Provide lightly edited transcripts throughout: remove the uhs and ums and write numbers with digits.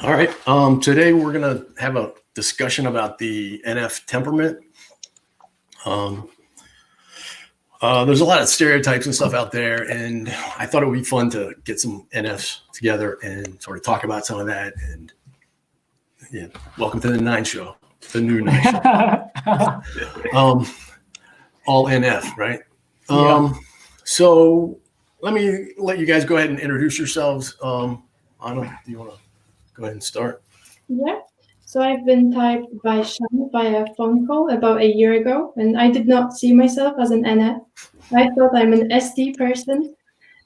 All right. Today we're gonna have a discussion about the NF temperament. Um, there's a lot of stereotypes and stuff out there, and I thought it would be fun to get some NFs together and sort of talk about some of that. And yeah, welcome to the Nine Show, the new Nine Show. All NF, right? So let you guys go ahead and introduce yourselves. Anna, do you want to go ahead and start? Yeah. So I've been typed by Shan via phone call about a year ago, and I did not see myself as an NF. I thought I'm an SD person,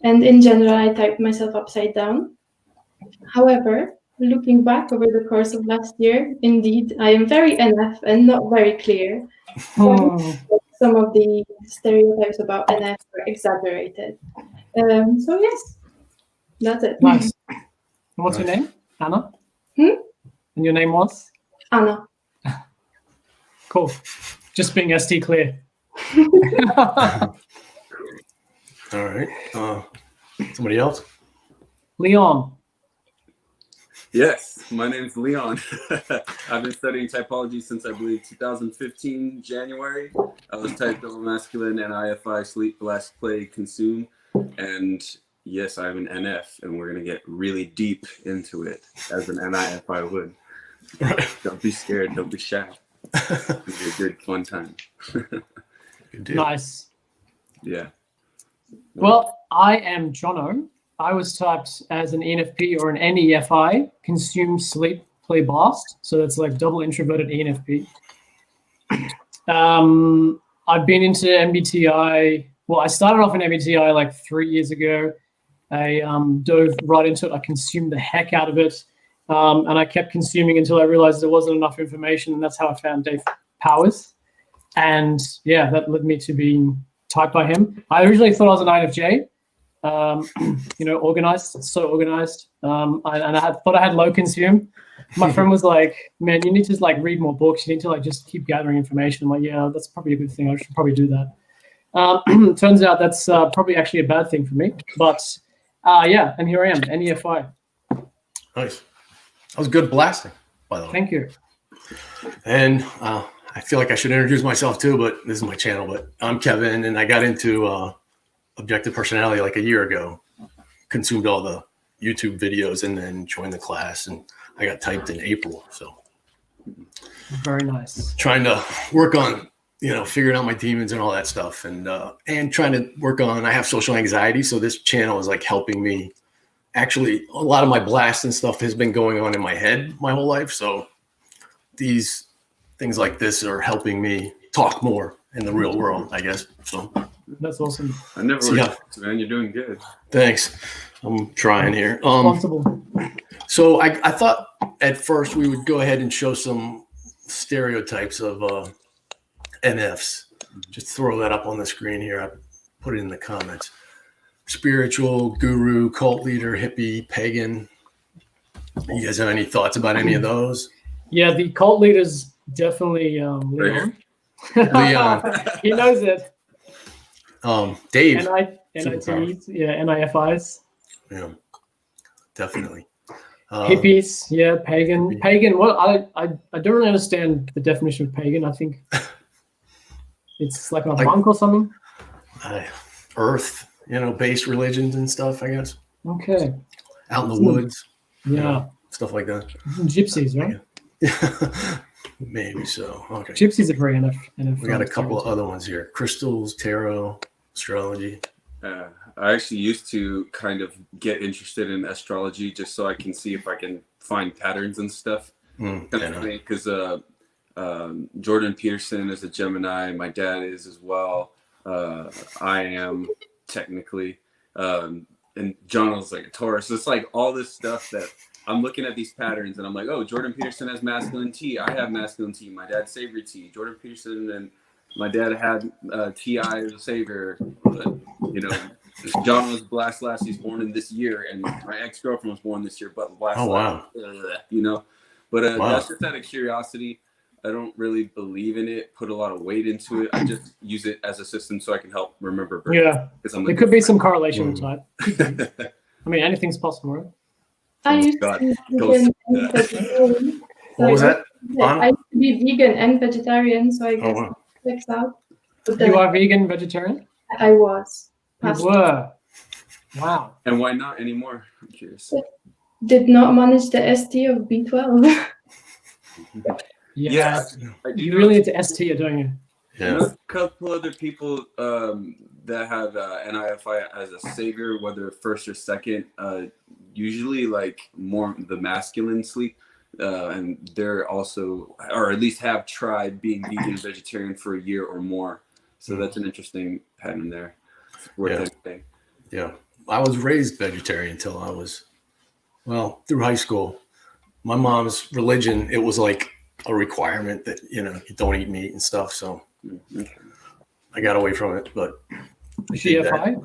and in general, I typed myself upside down. However, looking back over the course of last year, indeed, I am very NF and not very clear. Some of the stereotypes about NF are exaggerated. So yes, that's it. Nice. What's your name? Anna? And your name was? Anna. Cool. Just being SD clear. All right. Somebody else? Leon. Yes, my name's Leon. I've been studying typology since I believe 2015 January. I was typed double masculine, NIFI, sleep, blast, play, consume, and yes, I'm an NF, and we're gonna get really deep into it as an NIFI would. Right. Don't be scared. Don't be shy. It'll be a good, fun time. Good deal. Nice. Yeah. Well, I am Jono. I was typed as an ENFP or an NEFI, consume, sleep, play, blast. So that's like double introverted ENFP. I've been into MBTI. Well, I started off in MBTI like 3 years ago. I dove right into it. I consumed the heck out of it. And I kept consuming until I realized there wasn't enough information. And that's how I found Dave Powers. And yeah, that led me to being typed by him. I originally thought I was an INFJ. Organized, so organized. And I thought I had low consume. My friend was like, man, you need to like read more books. You need to like just keep gathering information. I'm like, yeah, that's probably a good thing. I should probably do that. Turns out that's probably actually a bad thing for me. But yeah, and here I am, NEFI. Nice. That was good blasting, by the way. Thank you. And I feel like I should introduce myself too, but this is my channel. But I'm Kevin, and I got into objective personality like a year ago. Consumed all the YouTube videos and then joined the class, and I got typed in April. So very nice. Trying to work on figuring out my demons and all that stuff, and trying to work on. I have social anxiety, so this channel is like helping me. Actually, a lot of my blasts and stuff has been going on in my head my whole life. So these things like this are helping me talk more in the real world, I guess. So that's awesome. I never realized, man. You're doing good. Thanks. I'm trying here. Responsible. So I thought at first we would go ahead and show some stereotypes of NFs. Just throw that up on the screen here. I put it in the comments. Spiritual, guru, cult leader, hippie, pagan. You guys have any thoughts about any of those? Yeah, the cult leader's definitely Leon. Leon. He knows it. Dave. NITs, yeah, NIFIs. Yeah, definitely. Hippies, yeah, pagan. Pagan, well, I don't really understand the definition of pagan. I think it's like a monk or something. Earth, based religions and stuff, I guess. Okay. Out in the woods. Yeah. Stuff like that. Gypsies, right? Maybe so. Okay. Gypsies are very NF. We got a couple of other ones here. Crystals, tarot, astrology. I actually used to kind of get interested in astrology just so I can see if I can find patterns and stuff. Because Jordan Peterson is a Gemini. My dad is as well. I am technically. And Jono's like a Taurus. So it's like all this stuff that I'm looking at these patterns and I'm like, oh, Jordan Peterson has masculine T. I have masculine T. My dad Savior T. Jordan Peterson and my dad had TI as a Savior. But, John was Blast last. He's born in this year, and my ex-girlfriend was born this year. But Blast, wow. But that's just out of curiosity. I don't really believe in it. Put a lot of weight into it. I just use it as a system so I can help remember birthdays. Yeah, there could be some correlation with type. I mean, anything's possible, right? I used God. to be Go vegan see and that. vegetarian. What was that? I used to be vegan and vegetarian, so I Oh, guess wow. it checks out. But then You are vegan, vegetarian? I was. You Past- were. Wow. And why not anymore? I'm curious. Did not manage the ST of B12. Yeah. I do You know- really need to ST it, don't you? I Yeah. know a couple other people that have NIFI as a savior, whether first or second, usually like more the masculine sleep. And they're also, or at least have tried being vegan and vegetarian for a year or more. So that's an interesting pattern there. It's worth anything. Yeah. I was raised vegetarian until I was, well, through high school. My mom's religion, it was like a requirement that, you don't eat meat and stuff. So I got away from it, but Is she did that.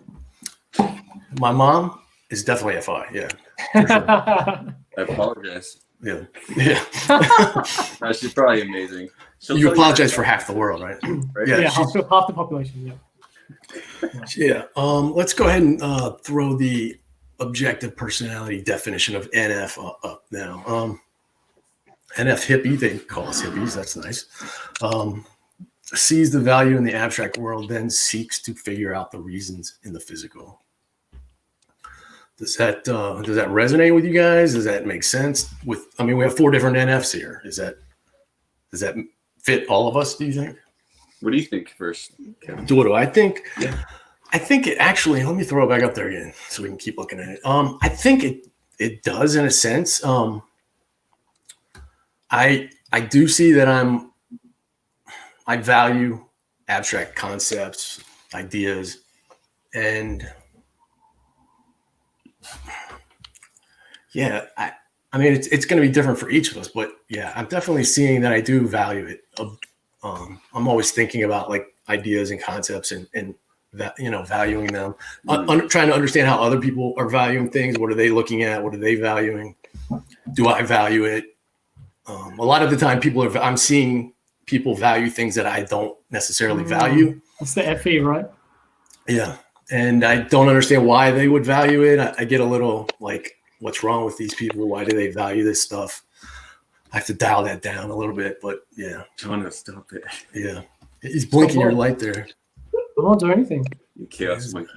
FI? My mom is definitely FI. Yeah. For sure. I apologize. Yeah. Yeah. She's probably amazing. She'll You tell apologize for half the world, right? right? Yeah. Yeah, she's- half the population, yeah. Yeah. Let's go ahead and throw the objective personality definition of NF up now. NF hippie, they call us hippies. That's nice. Sees the value in the abstract world, then seeks to figure out the reasons in the physical. Does that resonate with you guys? Does that make sense? We have 4 different NFs here. Does that fit all of us? Do you think? What do you think first, Kevin? What do I think? Yeah. I think it actually, let me throw it back up there again so we can keep looking at it. I think it does in a sense. I do see that I value abstract concepts, ideas, and yeah, it's going to be different for each of us, but yeah, I'm definitely seeing that I do value it. I'm always thinking about like ideas and concepts and valuing them, trying to understand how other people are valuing things. What are they looking at? What are they valuing? Do I value it? A lot of the time I'm seeing people value things that I don't necessarily value. That's the FE, right? Yeah. And I don't understand why they would value it. I get a little like, what's wrong with these people? Why do they value this stuff? I have to dial that down a little bit, but yeah. Jono, stop it. Yeah. He's blinking your light there. I'm not doing anything. You chaos monkey.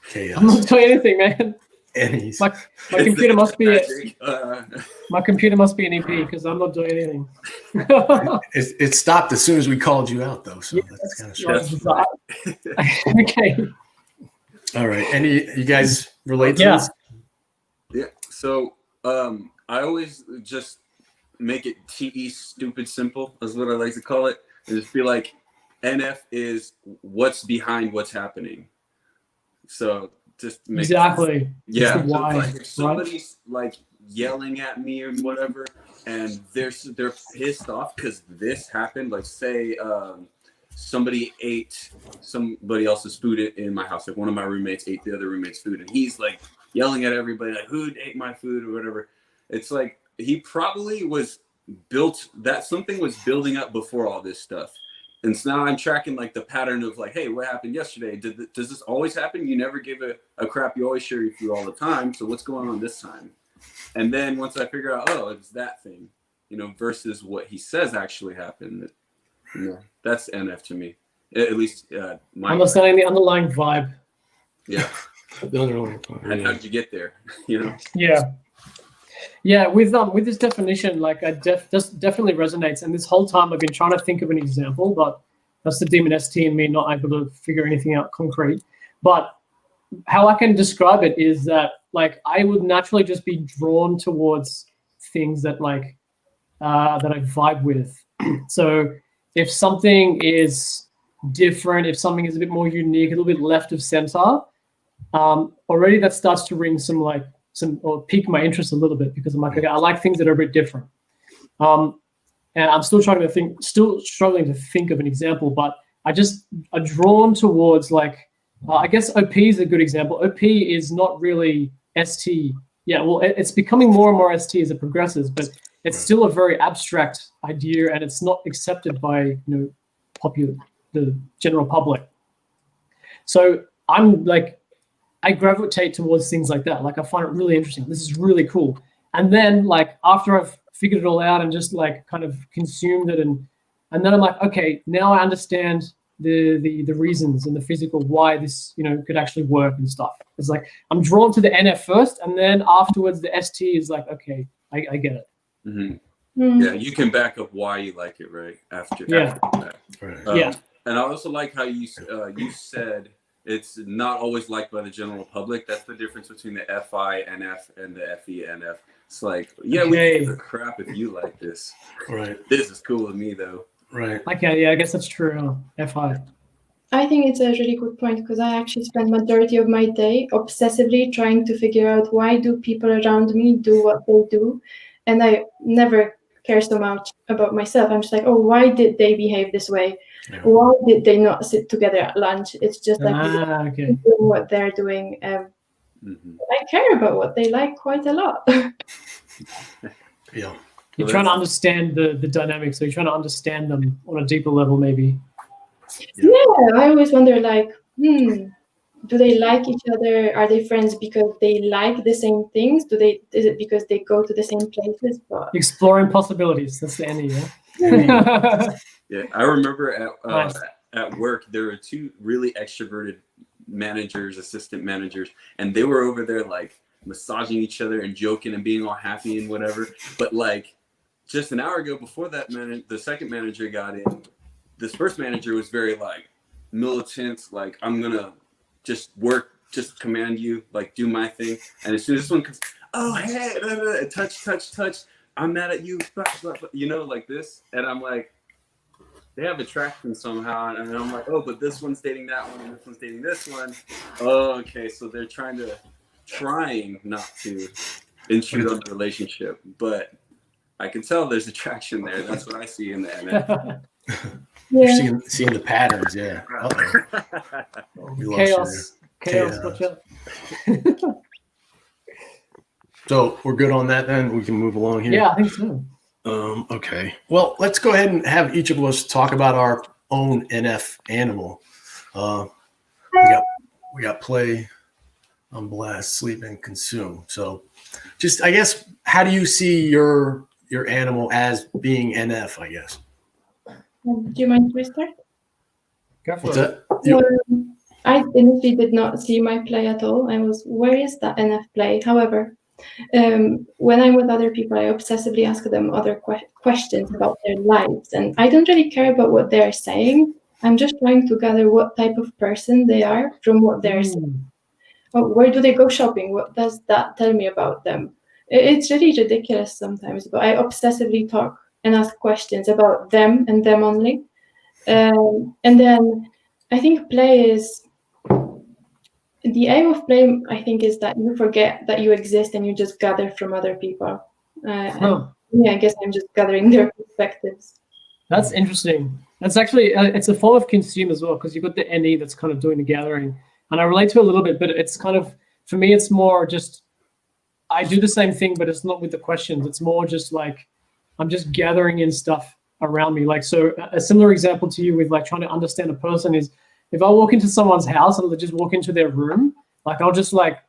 Chaos. I'm not doing anything, man. And he's My computer must be Magic. my computer must be an EP because I'm not doing anything. it stopped as soon as we called you out, though. So that's kind of strange. Okay. All right. You guys relate to Yeah. this? Yeah. So I always just make it TE stupid simple, is what I like to call it. And just be like, NF is what's behind what's happening. So just make Exactly. Yeah. It's the So why, like if somebody's like yelling at me or whatever, and they're pissed off because this happened. Like say somebody ate somebody else's food in my house. Like one of my roommates ate the other roommate's food, and he's like yelling at everybody like, "Who ate my food?" or whatever. It's like he probably was something was building up before all this stuff. And so now I'm tracking like the pattern of like, hey, what happened yesterday? Does this always happen? You never give a crap. You always share your food all the time. So what's going on this time? And then once I figure out, oh, it's that thing, versus what he says actually happened. That's NF to me. At least my Understanding the underlying vibe. Yeah. The underlying part, And yeah. how'd you get there? Yeah. Yeah, with this definition, like just definitely resonates. And this whole time I've been trying to think of an example, but that's the demon ST in me not able to figure anything out concrete. But how I can describe it is that like I would naturally just be drawn towards things that like that I vibe with. So if something is different, if something is a bit more unique, a little bit left of center, already that starts to ring or pique my interest a little bit because I'm like, okay, I like things that are a bit different. And I'm still struggling to think of an example, but I just are drawn towards like, I guess OP is a good example. OP is not really ST. Yeah, well, it's becoming more and more ST as it progresses, but it's still a very abstract idea and it's not accepted by the general public. So I'm like, I gravitate towards things like that. Like I find it really interesting. This is really cool. And then like after I've figured it all out and just like kind of consumed it, and then I'm like, okay, now I understand the reasons and the physical why this, you know, could actually work and stuff. It's like I'm drawn to the NF first, and then afterwards the ST is like, okay, I get it. Yeah, you can back up why you like it, right? After that. Yeah. And I also like how you said it's not always liked by the general public. That's the difference between the FI NF and the FE NF. It's like, yeah, we give a crap if you like this. Right. This is cool with me though. Right. Okay, yeah, I guess that's true. FI. I think it's a really good point because I actually spend majority of my day obsessively trying to figure out why do people around me do what they do, and I never care so much about myself. I'm just like, oh, why did they behave this way? Yeah. Why did they not sit together at lunch? It's just like doing what they're doing. I care about what they like quite a lot. Yeah. You're trying to understand the dynamics, so you're trying to understand them on a deeper level, maybe. Yeah, I always wonder, like, do they like each other? Are they friends because they like the same things? Is it because they go to the same places? But exploring possibilities. That's the NE, Yeah, I remember at work there were two really extroverted managers, assistant managers, and they were over there like massaging each other and joking and being all happy and whatever. But like just an hour ago, before that the second manager got in, this first manager was very like militant, like I'm gonna just work, just command you, like do my thing. And as soon as this one comes, oh hey, touch, I'm mad at you, you know, like this. And I'm like, they have attraction somehow. And I'm like, oh, but this one's dating that one and this one's dating this one. Oh, okay, so they're trying not to intrude on the relationship, but I can tell there's attraction there. That's what I see in the NF. You're seeing the patterns, yeah. Chaos, watch out. So we're good on that then? We can move along here? Yeah, I think so. Okay. Well, let's go ahead and have each of us talk about our own NF animal. We got play, blast, sleep, and consume. So just, I guess, how do you see your animal as being NF, I guess? Do you mind if we start? Go for What's it. that? I initially did not see my play at all. I was, where is that NF play? However, when I'm with other people, I obsessively ask them other questions about their lives. And I don't really care about what they're saying. I'm just trying to gather what type of person they are from what they're saying. Oh, where do they go shopping? What does that tell me about them? It's really ridiculous sometimes, but I obsessively talk and ask questions about them and them only. And then I think play is, the aim of play, I think, is that you forget that you exist and you just gather from other people. I guess I'm just gathering their perspectives. That's interesting. That's actually, it's a form of consume as well, because you've got the NE that's kind of doing the gathering. And I relate to it a little bit, but it's kind of, for me, it's more just, I do the same thing, but it's not with the questions. It's more just like, I'm just gathering in stuff around me. Like, so a similar example to you with like trying to understand a person is, if I walk into someone's house and just walk into their room, like I'll just like,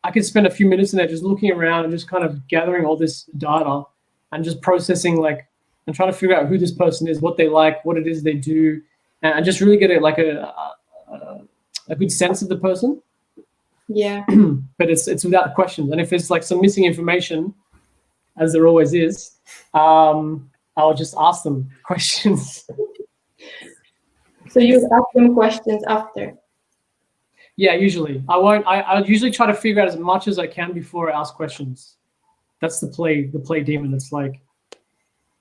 I could spend a few minutes in there just looking around and just kind of gathering all this data and just processing like, and trying to figure out who this person is, what they like, what it is they do, and just really get a good sense of the person. Yeah. But it's without questions. And if there's like some missing information, as there always is, I'll just ask them questions. So you ask them questions after? Yeah, usually. I usually try to figure out as much as I can before I ask questions. That's the play demon. It's like,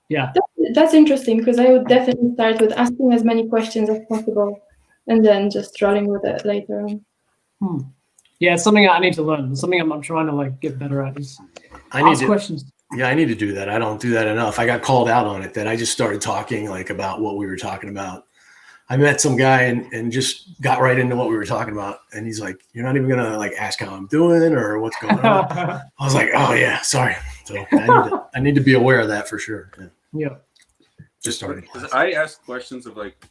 yeah. That's interesting, because I would definitely start with asking as many questions as possible and then just rolling with it later on. Yeah, it's something I need to learn. It's something I'm trying to like get better at is ask questions. Yeah, I need to do that. I don't do that enough. I got called out on it that I just started talking like about what we were talking about. I met some guy and just got right into what we were talking about. And he's like, you're not even going to like ask how I'm doing or what's going on. I was like, oh yeah, sorry. So I need to be aware of that for sure. Yeah. Just started. I ask questions of like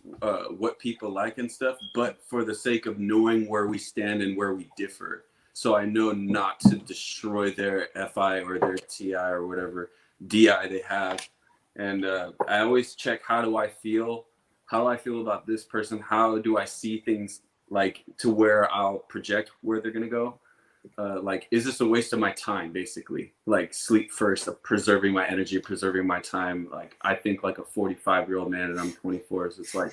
what people like and stuff, but for the sake of knowing where we stand and where we differ. so I know not to destroy their FI or their TI or whatever DI they have. And I always check, how do I feel about this person? How do I see things, like, to where I'll project where they're going to go? Like, is this a waste of my time, basically? Like, sleep first, preserving my energy, preserving my time. Like, I think like a 45-year-old man and I'm 24. So it's like,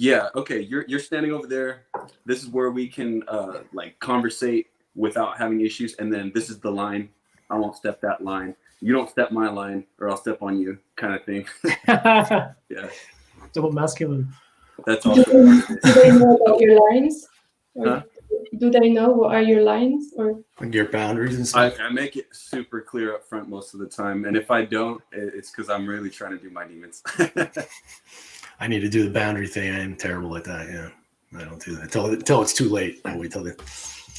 yeah, okay, you're standing over there. This is where we can like conversate without having issues. And then this is the line. I won't step that line. You don't step my line or I'll step on you, kind of thing. Yeah. Double masculine. That's also. Do they know about your lines? Or Huh? do they know what are your lines? Or Like your boundaries and stuff. I make it super clear up front most of the time. And if I don't, it's because I'm really trying to do my demons. I need to do the boundary thing. I am terrible at that. Yeah, I don't do that until it's too late. I wait till the.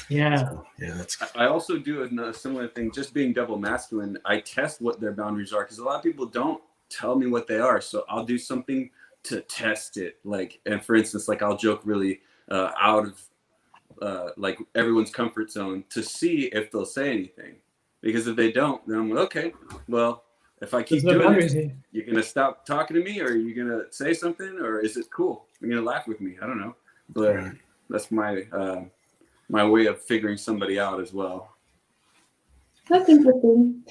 Yeah. So, yeah, that's. I also do a similar thing. Just being double masculine, I test what their boundaries are, because a lot of people don't tell me what they are. So I'll do something to test it. Like, and for instance, like, I'll joke really out of like everyone's comfort zone to see if they'll say anything. Because if they don't, then I'm like, okay, well, if I keep doing it, you're gonna stop talking to me, or you're gonna say something, or is it cool? You're gonna laugh with me. I don't know, but Right. that's my my way of figuring somebody out as well. that's interesting.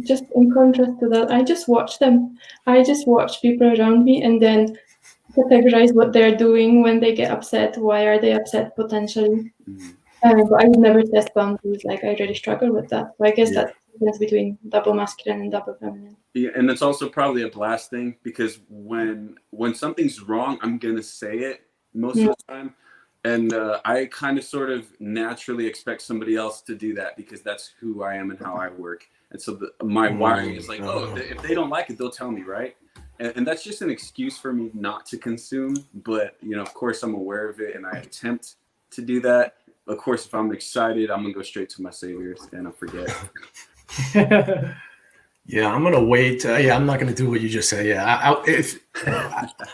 Just in contrast to that, I just watch them. I just watch people around me and then categorize what they're doing when they get upset. Why are they upset potentially? But I would never test boundaries. Like, I really struggle with that. So I guess that's the difference between double masculine and double feminine. Yeah, and it's also probably a blast thing, because when something's wrong, I'm gonna say it most of the time, and I kind of sort of naturally expect somebody else to do that, because that's who I am and how I work. And so my wiring is like, oh, if they don't like it, they'll tell me, right? And that's just an excuse for me not to consume. But, you know, of course, I'm aware of it and I attempt to do that. Of course, if I'm excited, I'm gonna go straight to my saviors and I'll forget. Yeah, I'm gonna wait. I'm not gonna do what you just said. Yeah,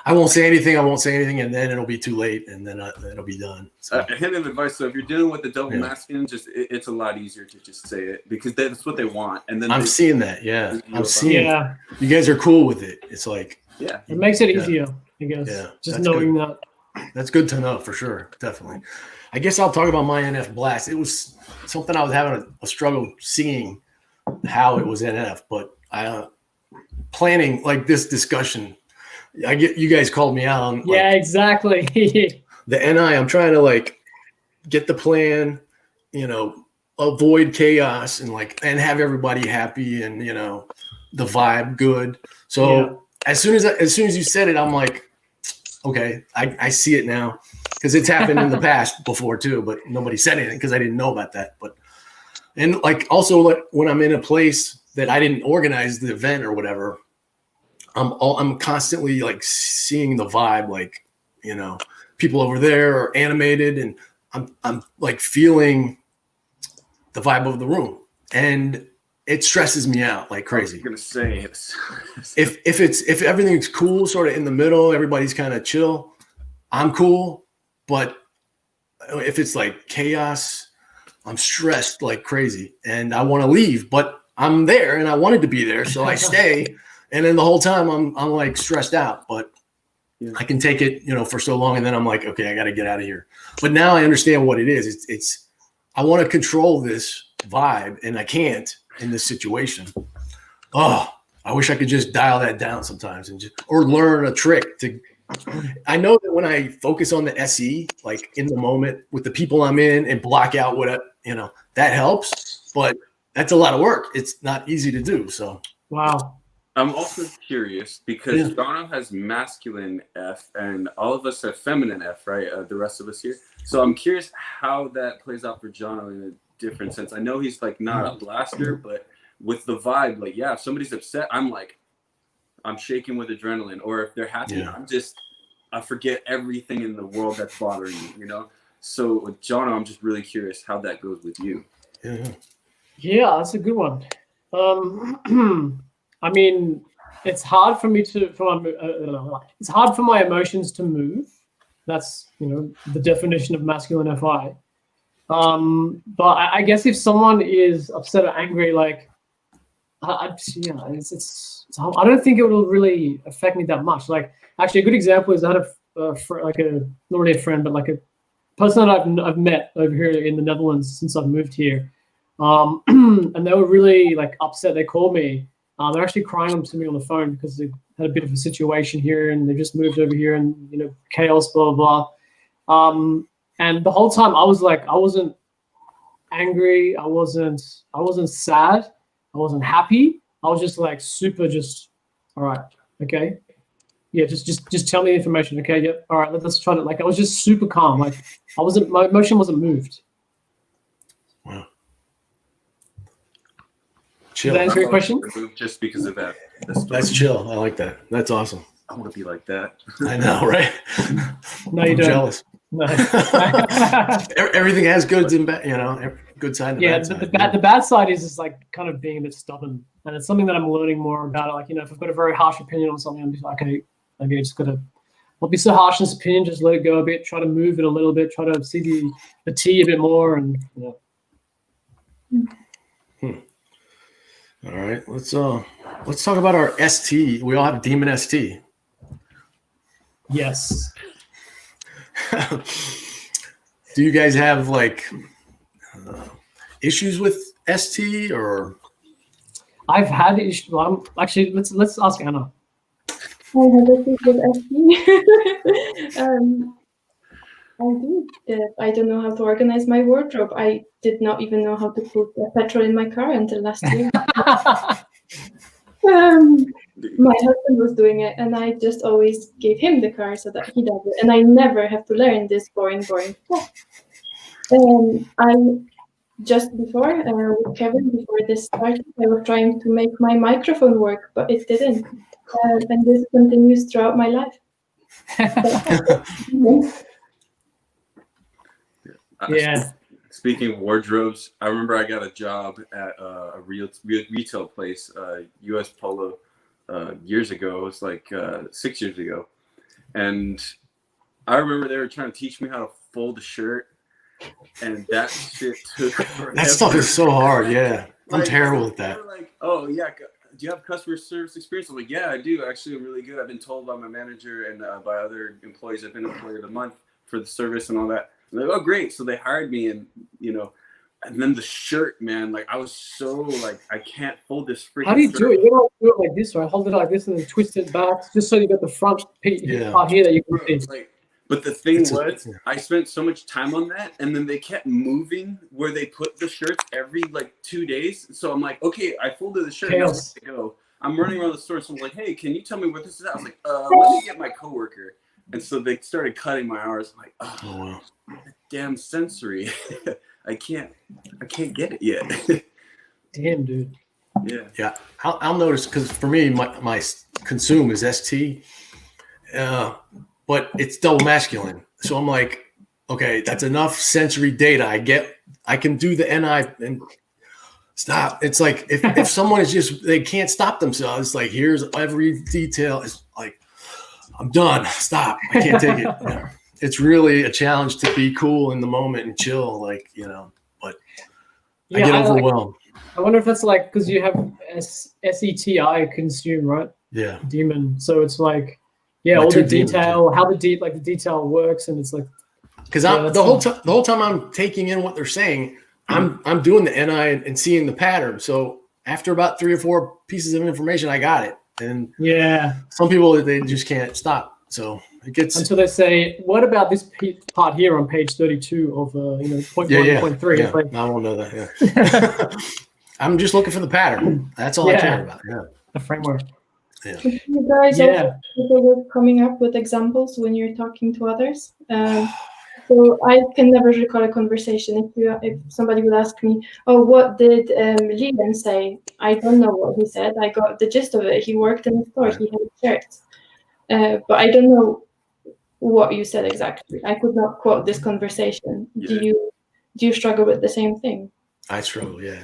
I won't say anything. I won't say anything, and then it'll be too late, and then it'll be done. So. A hint of advice: so if you're dealing with the double masculine, it's a lot easier to just say it, because that's what they want. And then I'm seeing that. Yeah, I'm seeing. Yeah, you guys are cool with it. It's like it makes it easier. I guess. Yeah, just knowing good. That's good to know for sure. Definitely. I guess I'll talk about my NF blast. It was something I was having a struggle seeing how it was NF, but planning like this discussion, you guys called me out on exactly the NI. I'm trying to like get the plan, you know, avoid chaos and have everybody happy and, you know, the vibe good. So as soon as you said it, I'm like, okay, I see it now, because it's happened in the past before too, but nobody said anything because I didn't know about that. But and like also like when I'm in a place that I didn't organize the event or whatever, I'm constantly like seeing the vibe, like, you know, people over there are animated, and I'm like feeling the vibe of the room, and it stresses me out like crazy. I was gonna say if everything's cool, sort of in the middle, everybody's kind of chill, I'm cool, but if it's like chaos, I'm stressed like crazy, and I want to leave, but I'm there and I wanted to be there, so I stay. And then the whole time I'm like stressed out, but I can take it, you know, for so long, and then I'm like, okay, I got to get out of here. But now I understand what it is. It's I want to control this vibe, and I can't in this situation. Oh, I wish I could just dial that down sometimes or learn a trick to. I know that when I focus on the SE, like in the moment with the people I'm in, and block out that helps, but that's a lot of work. It's not easy to do. So, wow. I'm also curious because Jono has masculine F and all of us have feminine F, right? The rest of us here. So I'm curious how that plays out for Jono in a different sense. I know he's like not a blaster, but with the vibe, like, if somebody's upset, I'm shaking with adrenaline, or if they're happy, I forget everything in the world that's bothering me, you know? So with Jono, I'm just really curious how that goes with you. Yeah, that's a good one. I mean, it's hard for me it's hard for my emotions to move. That's, you know, the definition of masculine FI. But I guess if someone is upset or angry, like, I don't think it will really affect me that much. Like, actually, a good example is I had not really a friend, but like a person that I've met over here in the Netherlands since I've moved here. And they were really like upset. They called me. They're actually crying to me on the phone because they had a bit of a situation here and they just moved over here and, you know, chaos, blah, blah, blah. And the whole time I was like, I wasn't angry. I wasn't sad. I wasn't happy. I was just like super all right. Okay. Yeah. Just tell me the information. Okay. Yep. All right. Let's try to, like, I was just super calm. Like my emotion wasn't moved. Wow. Chill. Did that answer your question? Just because of that. That's chill. I like that. That's awesome. I want to be like that. I know, right? No, you I'm don't. Jealous. No. Everything has goods and bad, you know, good side and bad side. The bad side is just like kind of being a bit stubborn, and it's something that I'm learning more about. Like, you know, if I've got a very harsh opinion on something, I'm just like, okay, maybe I just gotta not be so harsh in this opinion. Just let it go a bit. Try to move it a little bit. Try to see the tea a bit more, and you know. All right, let's talk about our ST. We all have Demon ST. Yes. Do you guys have like issues with ST or? I've had issues. Well, actually, let's ask Anna. I have issues with ST. I do. I don't know how to organize my wardrobe. I did not even know how to put petrol in my car until last year. My husband was doing it, and I just always gave him the car so that he does it, and I never have to learn this boring stuff. I just before with Kevin, before this started, I was trying to make my microphone work, but it didn't, and this continues throughout my life. Yeah. Speaking of wardrobes, I remember I got a job at a retail place, US Polo, years ago. It was like 6 years ago. And I remember they were trying to teach me how to fold a shirt. And that shit took forever. That stuff is so hard. Yeah. I'm terrible at that. They were like, oh, yeah. Do you have customer service experience? I'm like, yeah, I do. Actually, I'm really good. I've been told by my manager and by other employees I've been employee of the month for the service and all that. And they're like, oh, great. So they hired me, and, you know, and then the shirt, man, like I was so like, I can't fold this freaking How do you shirt. do it? You don't do it like this, right? Hold it like this and then twist it back just so you got the front part here that you can see. Like, but the thing was, I spent so much time on that, and then they kept moving where they put the shirts every like 2 days. So I'm like, okay, I folded the shirt. Now where to go? I'm running around the store, so I'm like, hey, can you tell me what this is? I was like, let me get my coworker. And so they started cutting my hours. I'm like, oh wow, damn sensory. I can't get it yet. Damn, dude. Yeah. I'll notice, because for me, my consume is ST, but it's double masculine. So I'm like, okay, that's enough sensory data. I can do the NI and stop. It's like if someone is just, they can't stop themselves. It's like, here's every detail. It's like, I'm done. Stop. I can't take it. Yeah. It's really a challenge to be cool in the moment and chill, like, you know, but I get overwhelmed. I wonder if that's like, because you have SETI consume, right? Yeah. Demon. So it's like, yeah, all the detail, how the detail works, and it's like, because the whole time I'm taking in what they're saying, I'm doing the NI and seeing the pattern. So after about 3 or 4 pieces of information, I got it. And yeah, some people, they just can't stop. So it gets until they say, what about this part here on page 32 of point 1, point 3? Yeah. Like, I won't know that. Yeah. I'm just looking for the pattern. That's all I care about. Yeah. The framework. Yeah. You guys also were coming up with examples when you're talking to others. So I can never recall a conversation. If somebody would ask me, oh, what did Leon say? I don't know what he said. I got the gist of it. He worked in the store. He had shirts. But I don't know what you said exactly. I could not quote this conversation. Yeah. Do you struggle with the same thing? I struggle, yeah.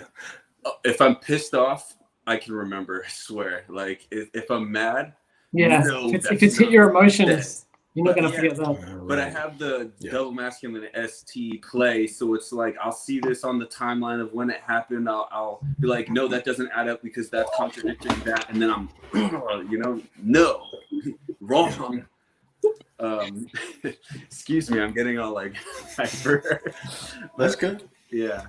If I'm pissed off, I can remember, I swear. Like, if I'm mad, if it's hit your emotions, You're not gonna Yeah. forget that. But I have the double masculine ST play, so it's like I'll see this on the timeline of when it happened. I'll be like, no, that doesn't add up because that's contradicting that, and then I'm, no, wrong. Excuse me, I'm getting all like hyper. That's good. Yeah.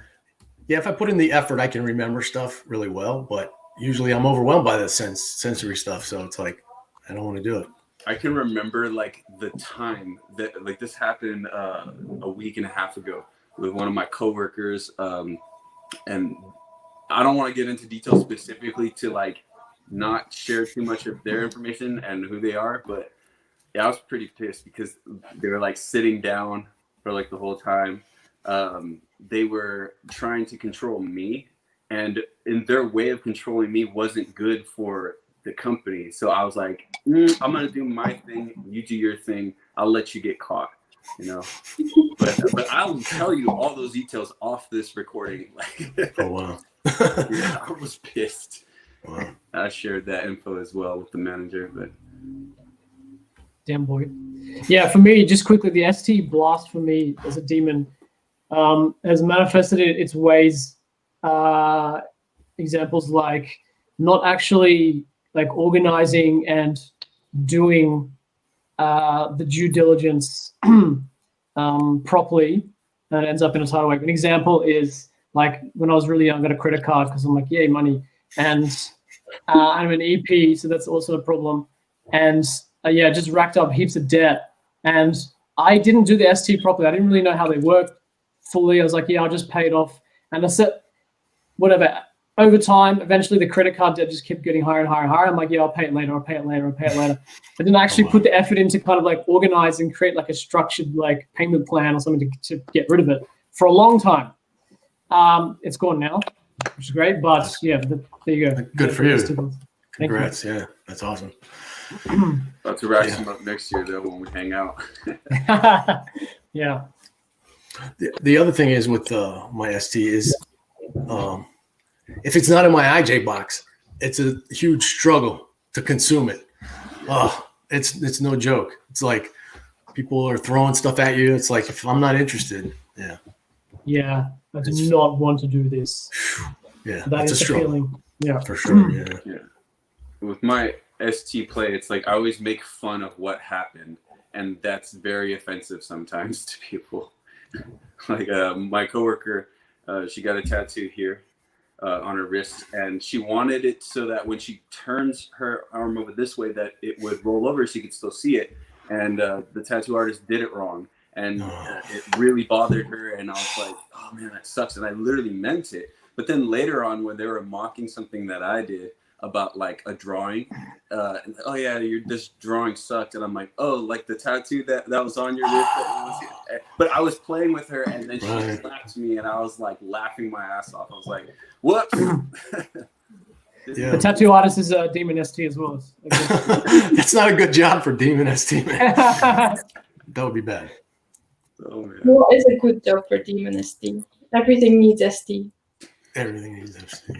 Yeah, if I put in the effort, I can remember stuff really well, but usually I'm overwhelmed by the sensory stuff, so it's like I don't want to do it. I can remember like the time that like this happened a week and a half ago with one of my coworkers, and I don't want to get into details specifically to like not share too much of their information and who they are, but yeah, I was pretty pissed because they were like sitting down for like the whole time. They were trying to control me, and in their way of controlling me wasn't good for the company. So I was like, I'm gonna do my thing, you do your thing, I'll let you get caught, but I'll tell you all those details off this recording. Oh wow. Yeah, I was pissed. Wow. I shared that info as well with the manager, but Damn boy. Yeah, for me, just quickly, the ST blast for me as a demon has manifested in its ways. Examples like not actually like organizing and doing the due diligence properly, and it ends up in a tidal wave. An example is like when I was really young, I got a credit card because I'm like, yay, money. And I'm an EP, so that's also a problem. And just racked up heaps of debt. And I didn't do the ST properly. I didn't really know how they worked fully. I was like, yeah, I'll just pay it off. And I said, whatever. Over time, eventually the credit card debt just kept getting higher and higher and higher. I'm like, yeah, I'll pay it later. I'll pay it later. I'll pay it later. I didn't actually put the effort into kind of like organize and create like a structured like payment plan or something to get rid of it for a long time. It's gone now, which is great. But yeah, there you go. Good for you. Congrats. Yeah, that's awesome. about to rack some up next year though when we hang out. Yeah. The other thing is with my ST is if it's not in my IJ box, it's a huge struggle to consume it. It's no joke. It's like people are throwing stuff at you. It's like if I'm not interested, Yeah, I do not want to do this. Yeah, That's a struggle. feeling. Yeah, for sure. Yeah. With my ST play, it's like I always make fun of what happened, and that's very offensive sometimes to people. Like my coworker, she got a tattoo here on her wrist, and she wanted it so that when she turns her arm over this way, that it would roll over so you could still see it. And the tattoo artist did it wrong, and it really bothered her. And I was like, "Oh man, that sucks." And I literally meant it. But then later on, when they were mocking something that I did about like a drawing, oh yeah, this drawing sucked, and I'm like, oh, like the tattoo that was on your wrist. But I was playing with her, and then she slapped me, and I was like laughing my ass off. I was like, whoops. Yeah. The tattoo artist is a Demon ST as well. That's not a good job for Demon ST, man. That would be bad. Oh man. What is a good job for Demon ST? Everything needs ST. Everything needs ST.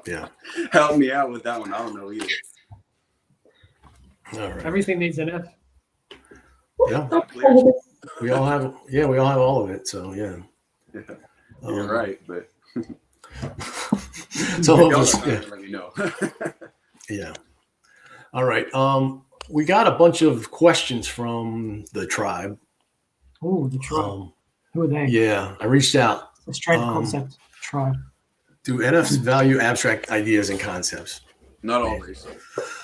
Yeah. Help me out with that one. I don't know either. All right. Everything needs an F. Yeah. We all have all of it. So yeah. You're right, but so let me know. Yeah. All right. We got a bunch of questions from the tribe. Oh, the tribe. Who are they? Yeah, I reached out. Let's try the concept. Tribe. Do NFs value abstract ideas and concepts? Not always.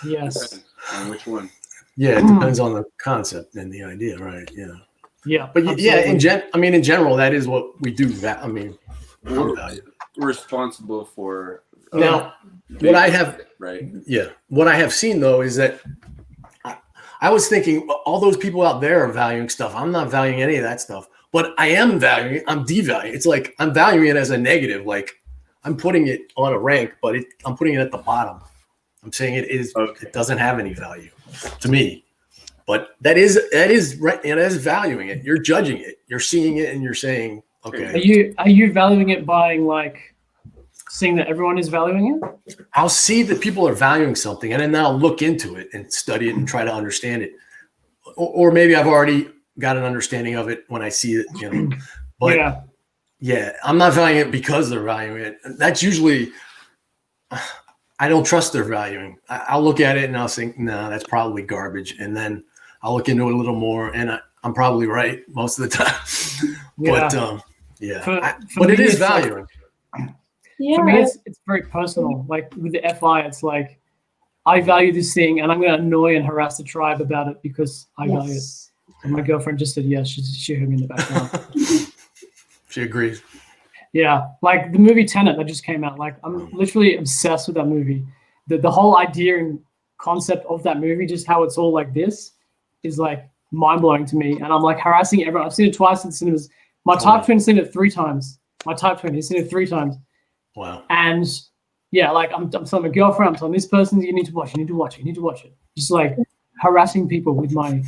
Yes. Depends on which one? Yeah, it depends on the concept and the idea, right? Yeah. Yeah. But absolutely. yeah, in general, that is what we do. We're responsible for. Now, what I have, right? Yeah, what I have seen though is that I was thinking all those people out there are valuing stuff. I'm not valuing any of that stuff, but I am valuing. I'm devaluing. It's like I'm valuing it as a negative. Like I'm putting it on a rank, but I'm putting it at the bottom. I'm saying it is. Okay. It doesn't have any value to me. But that is right, and that is valuing it. You're judging it. You're seeing it, and you're saying, okay. Are you valuing it by like seeing that everyone is valuing it? I'll see that people are valuing something, and then I'll look into it and study it and try to understand it. or maybe I've already got an understanding of it when I see it, you know. But yeah, I'm not valuing it because they're valuing it. That's usually, I don't trust their valuing. I'll look at it and I'll think, no, that's probably garbage. And then I'll look into it a little more, and I'm probably right most of the time. But but it is valuing. For me, it's very personal. Like with the FI, it's like I value this thing, and I'm going to annoy and harass the tribe about it because I value it. And my girlfriend just said yes. She heard me in the background. She agrees. Yeah, like the movie Tenet that just came out. Like I'm literally obsessed with that movie. The whole idea and concept of that movie, just how it's all like this, is like mind blowing to me. And I'm like harassing everyone. I've seen it twice in cinemas. My type twin's seen it 3 times. My type twin, he's seen it 3 times. Wow. And yeah, like I'm telling my girlfriend, I'm telling this person, you need to watch it. You need to watch it. You need to watch it. Just like harassing people with my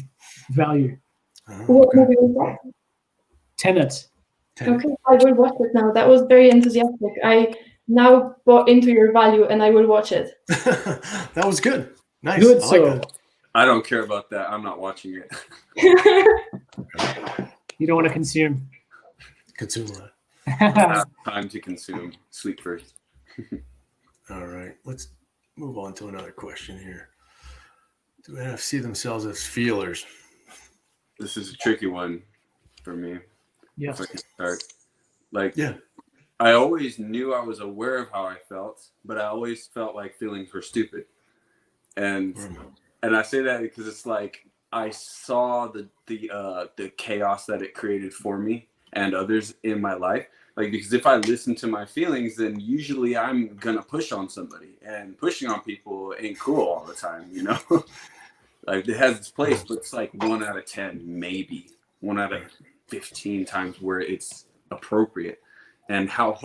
value. What movie was that? Tenet. Okay, I will watch it now. That was very enthusiastic. I now bought into your value, and I will watch it. That was good. Nice. Good. I don't care about that. I'm not watching it. You don't want to consume. Consume that. I have time to consume. Sleep first. All right. Let's move on to another question here. Do NF see themselves as feelers? This is a tricky one for me. Yes. If I can start. Like, yeah. I always knew I was aware of how I felt, but I always felt like feelings were stupid. And I say that because it's like I saw the chaos that it created for me and others in my life. Like, because if I listen to my feelings, then usually I'm gonna push on somebody, and pushing on people ain't cool all the time, you know. Like, it has its place, but it's like 1 out of 10, maybe 1 out of 15 times where it's appropriate. And how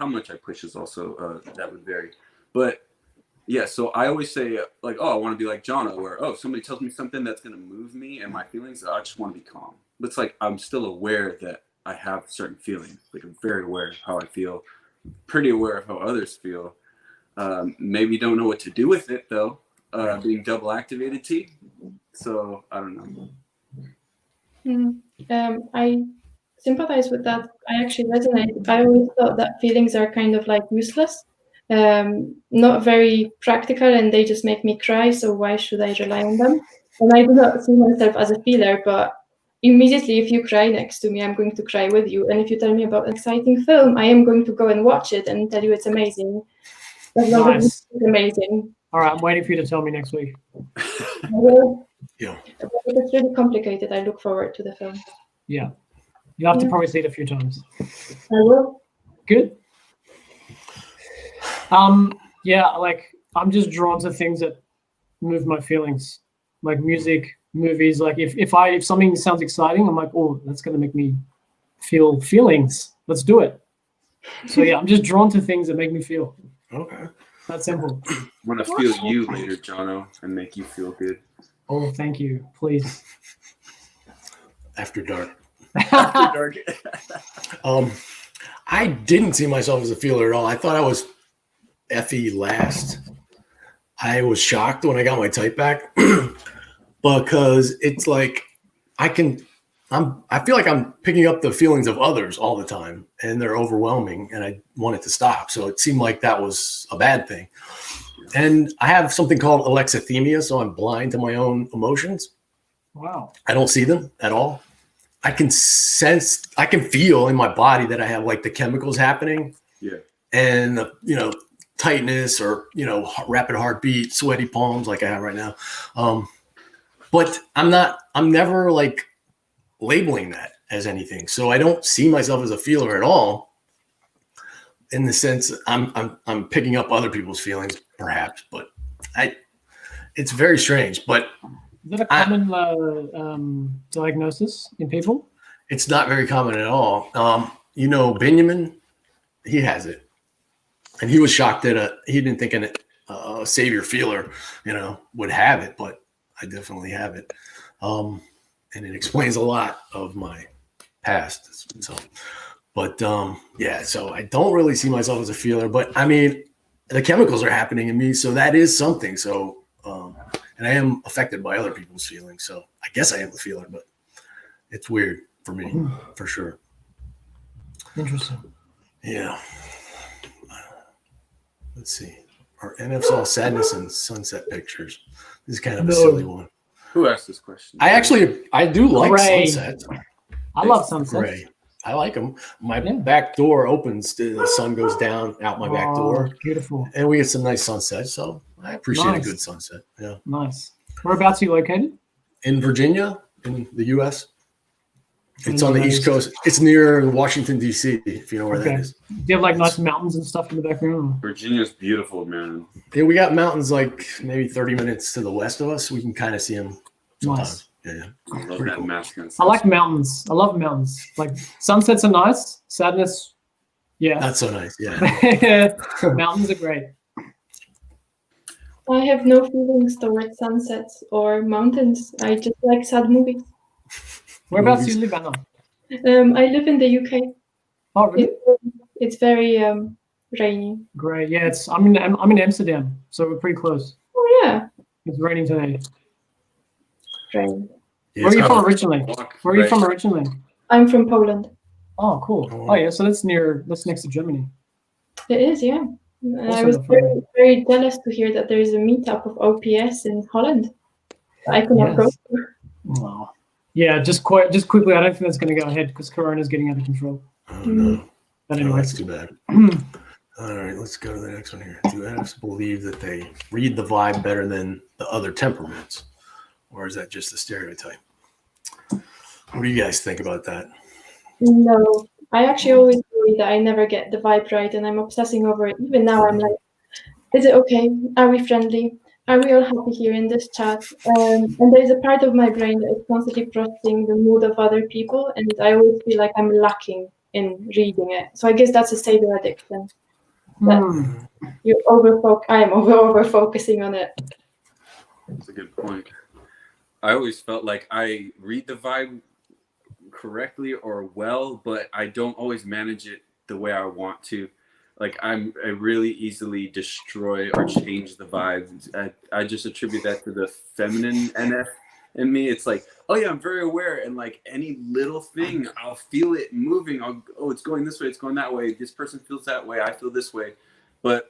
much I push is also that would vary. But yeah, so I always say like, oh, I want to be like Jono, where somebody tells me something that's gonna move me and my feelings, I just want to be calm. But it's like I'm still aware that I have certain feelings. Like I'm very aware of how I feel, pretty aware of how others feel. Maybe don't know what to do with it though. Being double activated T. So I don't know. I sympathize with that. I actually resonate. I always thought that feelings are kind of like useless, not very practical, and they just make me cry. So why should I rely on them? And I do not see myself as a feeler, but immediately if you cry next to me, I'm going to cry with you. And if you tell me about an exciting film, I am going to go and watch it and tell you it's amazing. Nice. It's amazing. All right, I'm waiting for you to tell me next week. Yeah. It's really complicated. I look forward to the film. Yeah. You'll have to probably see it a few times. I will. Good. Yeah, like I'm just drawn to things that move my feelings, like music, movies. Like if something sounds exciting, I'm like, oh, that's gonna make me feel feelings. Let's do it. So yeah, I'm just drawn to things that make me feel. Okay. That's simple. I want to feel you later, Jono, and make you feel good. Oh, thank you. Please. After dark. After dark. I didn't see myself as a feeler at all. I thought I was FE last. I was shocked when I got my type back because it's like I feel like I'm picking up the feelings of others all the time, and they're overwhelming, and I want it to stop. So it seemed like that was a bad thing. And I have something called alexithymia, so I'm blind to my own emotions. Wow. I don't see them at all. I can feel in my body that I have like the chemicals happening. Yeah. And tightness or rapid heartbeat, sweaty palms like I have right now. But I'm never like labeling that as anything. So I don't see myself as a feeler at all, in the sense I'm picking up other people's feelings perhaps, but it's very strange. But is that a common diagnosis in people? It's not very common at all. Benjamin, he has it. And he was shocked that he didn't think a savior feeler, would have it, but I definitely have it. And it explains a lot of my past. So I don't really see myself as a feeler, but I mean, the chemicals are happening in me. So that is something. So And I am affected by other people's feelings. So I guess I am a feeler, but it's weird for me, for sure. Interesting. Yeah. Let's see. Are NF's all sadness and sunset pictures? This is kind of a silly one. Who asked this question? I do like Gray. sunsets. I love sunsets. Gray. I like them. My back door opens, the sun goes down out my back door. Beautiful. And we get some nice sunsets. So I appreciate a good sunset. Yeah. Nice. Whereabouts are you located? In Virginia, in the U.S. It's on the East Coast. It's near Washington, D.C., if you know where that is. Do you have like nice mountains and stuff in the background? Virginia's beautiful, man. Yeah, we got mountains like maybe 30 minutes to the west of us. We can kind of see them sometimes. Nice. Yeah. I love that masculine. I like mountains. I love mountains. Like sunsets are nice. Sadness, yeah. Not so nice. Yeah. Mountains are great. I have no feelings towards sunsets or mountains. I just like sad movies. Whereabouts do you live, Anna? I live in the UK. Oh, really? It's very rainy. Great. Yeah, I'm in Amsterdam, so we're pretty close. Oh yeah, It's raining today. rain. Where are you from originally? Where are you from originally? I'm from Poland. Oh, cool. Oh, yeah. So that's next to Germany. It is, yeah. I Also was the very, very jealous to hear that there is a meetup of OPS in Holland. I cannot go. Yes. Wow. Yeah, just quickly. I don't think that's going to go ahead because Corona is getting out of control. Oh, no. But Oh, anyway, that's too bad. All right, let's go to the next one here. Do NFs believe that they read the vibe better than the other temperaments? Or is that just a stereotype? What do you guys think about that? No, I actually always worry that I never get the vibe right, and I'm obsessing over it. Even now, I'm like, is it okay? Are we friendly? Are we all happy here in this chat? And there's a part of my brain that is constantly processing the mood of other people, and I always feel like I'm lacking in reading it. So I guess that's a savior addiction. That I am over focusing on it. That's a good point. I always felt like I read the vibe correctly or well, but I don't always manage it the way I want to. Like I really easily destroy or change the vibe. I just attribute that to the feminine NF in me. It's like, oh yeah, I'm very aware, and like any little thing, I'll feel it moving. It's going this way, it's going that way. This person feels that way, I feel this way. But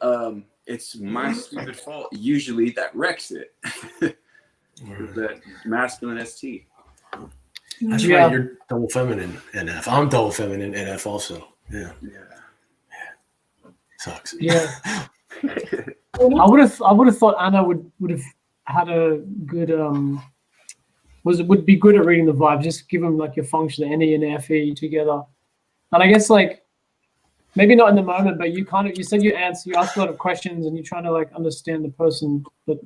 it's my stupid fault usually that wrecks it. That masculine ST. That's right, you're double feminine NF. I'm double feminine NF also. Yeah. Sucks. Yeah. I would have thought Anna would have had a good would be good at reading the vibe. Just give them like your function, the NE and FE together. And I guess like maybe not in the moment, but you said you ask a lot of questions and you're trying to like understand the person, but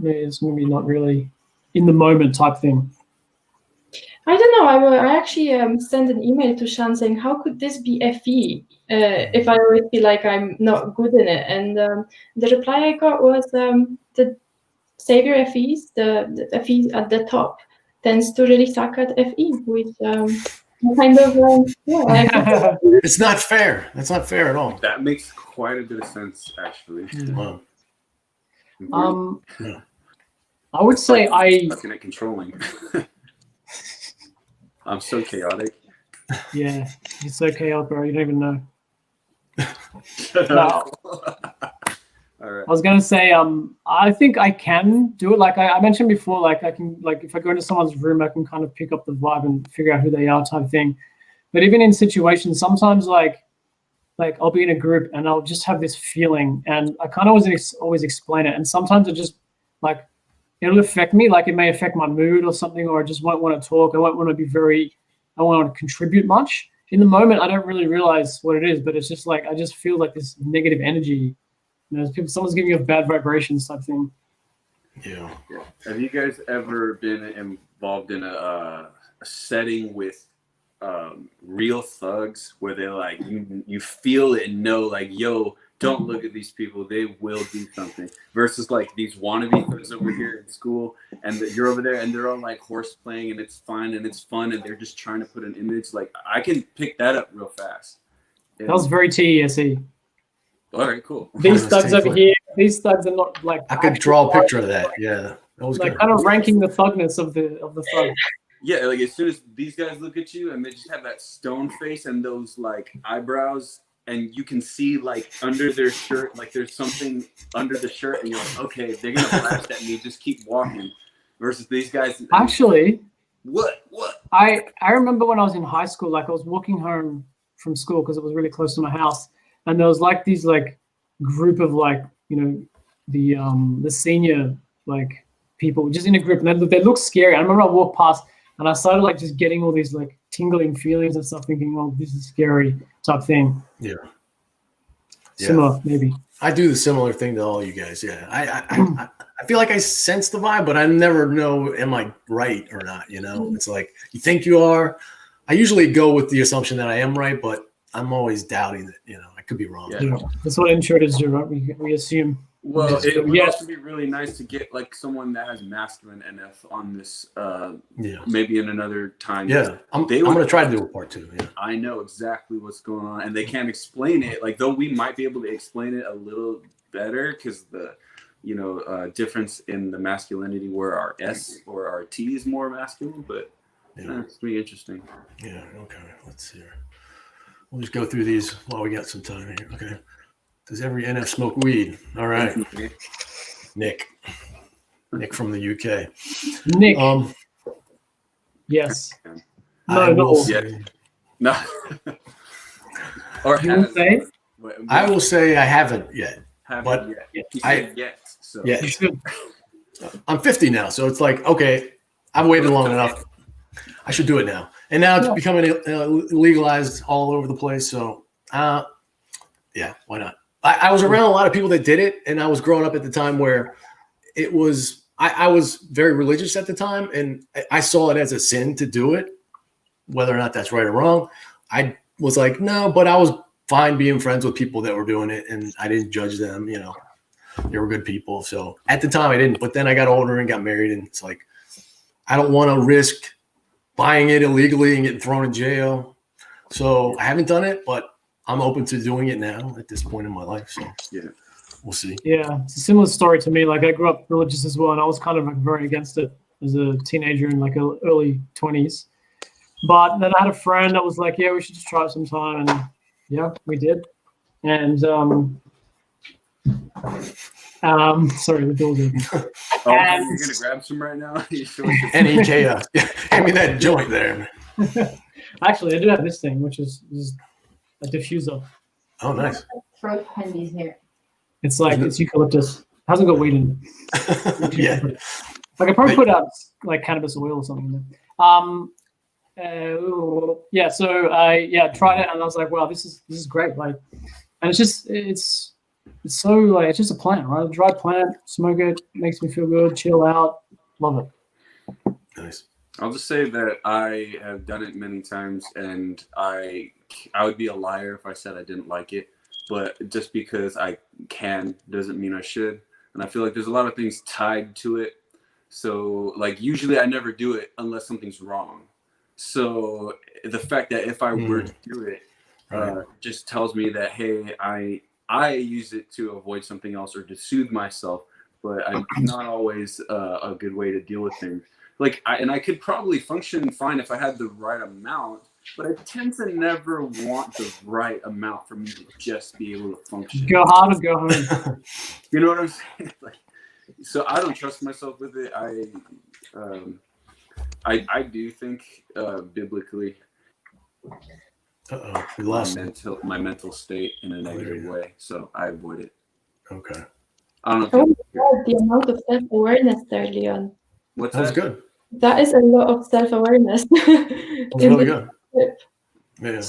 it's maybe not really in the moment type thing. I don't know. I actually sent an email to Shan saying, how could this be FE if I always feel like I'm not good in it? And the reply I got was the savior FEs, the FE at the top, tends to really suck at FE, which kind of, It's not fair. That's not fair at all. That makes quite a bit of sense, actually. Wow. I would say looking at controlling. I'm so chaotic. Yeah, you're so chaotic, bro. You don't even know. No. All right. I was gonna say, I think I can do it. Like I mentioned before, like I can, like if I go into someone's room, I can kind of pick up the vibe and figure out who they are, type thing. But even in situations, sometimes like I'll be in a group and I'll just have this feeling, and I can't always explain it. And sometimes it just like it'll affect me. Like it may affect my mood or something, or I just won't want to talk. I won't want to be I won't want to contribute much. In the moment, I don't really realize what it is, but it's just like I just feel like this negative energy. You know, someone's giving you a bad vibrations type thing. Yeah. Have you guys ever been involved in a setting with real thugs where they're like you feel it and know like, yo, don't look at these people, they will do something, versus like these wannabe thugs over here in school and you're over there and they're all like horse playing and it's fine and it's fun and they're just trying to put an image. Like I can pick that up real fast. That was very TESE. All right, cool. These thugs over here these thugs are not like. I could draw a picture of that. Yeah, that was like good. kind of ranking the thugness of the thug. Yeah, like as soon as these guys look at you and they just have that stone face and those like eyebrows, and you can see like under their shirt, like there's something under the shirt, and you're like, okay, they're gonna blast at me. Just keep walking. Versus these guys. Actually, what? I remember when I was in high school, like I was walking home from school because it was really close to my house, and there was like these like group of like the senior like people just in a group, and they look scary. I remember I walked past and I started like just getting all these like tingling feelings and stuff, thinking, "Oh, this is scary," type thing. Yeah. Similar, maybe. I do the similar thing to all you guys. Yeah, I feel like I sense the vibe, but I never know am I right or not. It's like you think you are. I usually go with the assumption that I am right, but I'm always doubting that I could be wrong. Yeah. That's what introverts do, right? We assume. Well, it would also be really nice to get like someone that has masculine NF on this. Maybe in another time. Yeah, I'm going to try to do a part 2. Yeah. I know exactly what's going on, and they can't explain it. Like though we might be able to explain it a little better because the difference in the masculinity where our S or our T is more masculine, but it's gonna be interesting. Yeah. Okay. Let's see here. We'll just go through these while we got some time here. Okay. Does every NF smoke weed? All right. Nick from the UK. Nick. Yes. No. No. Or you will say? I will say I haven't yet. So. Yeah. I'm 50 now, so it's like, okay, I've waited long enough. I should do it now. And now it's becoming legalized all over the place. So, why not? I was around a lot of people that did it, and I was growing up at the time where it was I was very religious at the time, and I saw it as a sin to do it, whether or not that's right or wrong. I was like, no, but I was fine being friends with people that were doing it, and I didn't judge them. They were good people. So at the time I didn't, but then I got older and got married, and it's like, I don't want to risk buying it illegally and getting thrown in jail. So I haven't done it, but I'm open to doing it now at this point in my life. So we'll see. Yeah, it's a similar story to me. Like I grew up religious as well, and I was kind of like very against it as a teenager in like early 20s. But then I had a friend that was like, "Yeah, we should just try it sometime," and we did. And sorry, the door's open. You're gonna grab some right now? NEK, hand me that joint there. Actually, I do have this thing, which is a diffuser. Oh, nice. Throat candies here. It's like it's eucalyptus. It hasn't got weed in it. Yeah. Like I probably put out like cannabis oil or something in there. So I tried it, and I was like, wow, this is great. Like, and it's just it's so like it's just a plant, right? A dry plant, smoke it, makes me feel good, chill out, love it. Nice. I'll just say that I have done it many times, and I would be a liar if I said I didn't like it. But just because I can doesn't mean I should. And I feel like there's a lot of things tied to it. So like usually I never do it unless something's wrong. So the fact that if I were to do it, just tells me that, hey, I use it to avoid something else or to soothe myself, but I'm not always a good way to deal with things. Like, I could probably function fine if I had the right amount, but I tend to never want the right amount for me to just be able to function. Go hard or go home. You know what I'm saying? Like, so I don't trust myself with it. I do think biblically. We lost my mental state in a negative way, so I avoid it. Okay. I don't know. The amount of self-awareness there, Leon. What's that? Was that? good. That is a lot of self-awareness. That's really good. Yeah.